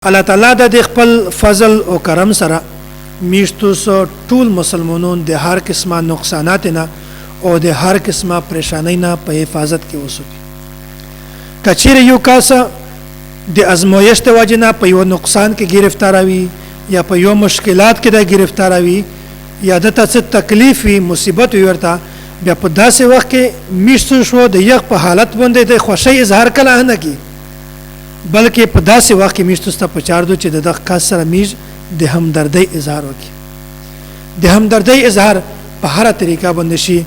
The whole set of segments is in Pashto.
الله تعالی د خپل فضل او کرم سره میشتو سو ټول مسلمانون د هر قسمه نقصانات نه او د هر قسمه پریشانی نه په حفاظت کې وسوي کچیر یو کاسه د ازمویشت وجنه په یو نقصان کې گرفتاروي یا په یو مشکلات کې د گرفتاروي یا د تاسو تکلیف وي مصیبت ورته بیا په داسې وخت کې میشتو شو د یغ په حالت باندې د خوشي اظهار کله نه کی بلکې په داسې وخت کې میشتو ست په چار دو چې د دغه کس سره میج د همدردی اظهار وکړي د همدردی اظهار په هر طریقه باندې شي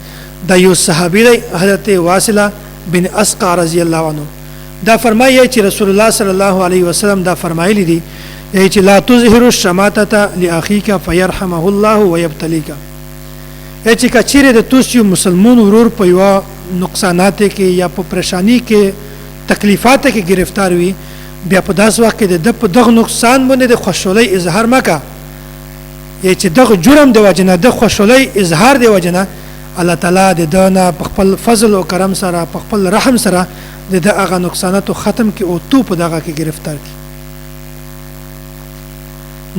د یو صحابي حضرت واصله بن اسقع رضی الله عنه دا فرمایي چې رسول الله صلی الله علیه وسلم دا فرمایلی دي چې لا تظهر الشماتة لاخيك فيرحمه الله ويبتليك چې کچېره د توسیو مسلمان ورور په یو نقصانات کې یا په پریشانی کې تکلیفات کې گرفتار وي بیا په داس وخت کې د په دغه نقصان باندې د خوشحالي اظهار مکه یا چې دغه جرم د وجنه د خوشحالي اظهار د وجنه الله تعالی د دنا په خپل فضل او کرم سره په خپل رحم سره د هغه نقصانات ختم کې او تو په دغه کې گرفتار کی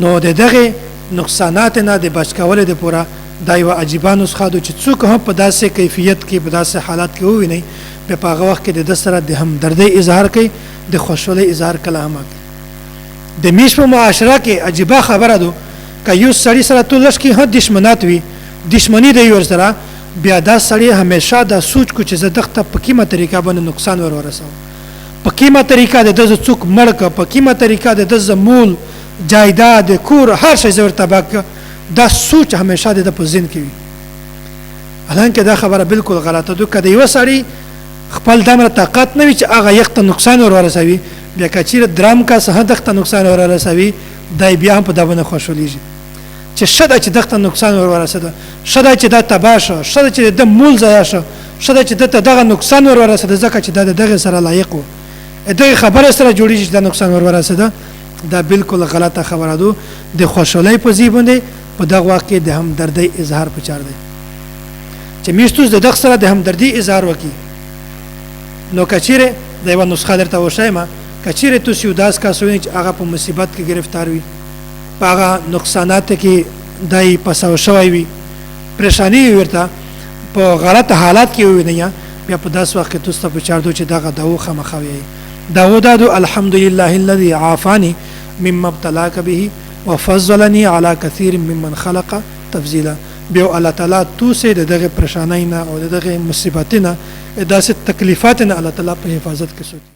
نو دغه نقصانات نه د بچ کول د پورا دا یو عجیبه نسخه ده چې څوک هم په داسې کیفیت کې په داسې حالات کې وویني په هغه وخت کې د سره د همدردی اظهار کوي د خوشحالي اظهار کلام کوي د میش په معاشره کې عجیبه خبره ده که یو سړی سره تلش کې هد دشمنات وي دشمنی دی ور سره بیا دا سړی همیشه دا سوچ کو چې زه دغه په کیمه طریقه باندې نقصان ورسوم په کیمه طریقه د څوک مړک په کیمه طریقه د زمول جایداد کور هر شی زور تباک دا سوچ همیشه د په ذهن کې وي حالانکه دا خبره بالکل غلطه ده کله یو سړی خپل دمر طاقت نه وي چې هغه یخت نقصان ورسوي بیا کچیر درام کا سه دغه نقصان ورسوي دای بیا په دونه خوشحاليږي چې شدا چې دغه نقصان ورسده شدا چې د تباشه شدا چې د مول زیاشه شدا چې دغه نقصان ورسده ځکه چې دغه سره لایق وو دغه خبره سره جوړیږي چې د نقصان ورسده دا بالکل غلطه خبره ده د خوشحالي په ځای باندې په دغه واقع د همدردی اظهار پچار دی چې میشتوس د دغه سره د همدردی اظهار وکي نو کچیره د یو نسخه درته وشایمه کچیره تو سیوداس کا سوینه چې هغه په مصیبت کې گرفتار وي په هغه نقصانات کې دای پسو شوی وي پریشانی ورته په غلط حالات کې وي نه بیا په داس وخت کې تو په چار دو چې دغه داو خمخوي داود الحمدلله الذي عافاني مما ابتلاك به وفضلني على كثير ممن خلق تفضيلا بيو الله تعالی تو سه دغه پریشانای نه او دغه مصیبت نه داسې تکلیفات نه الله تعالی په حفاظت کې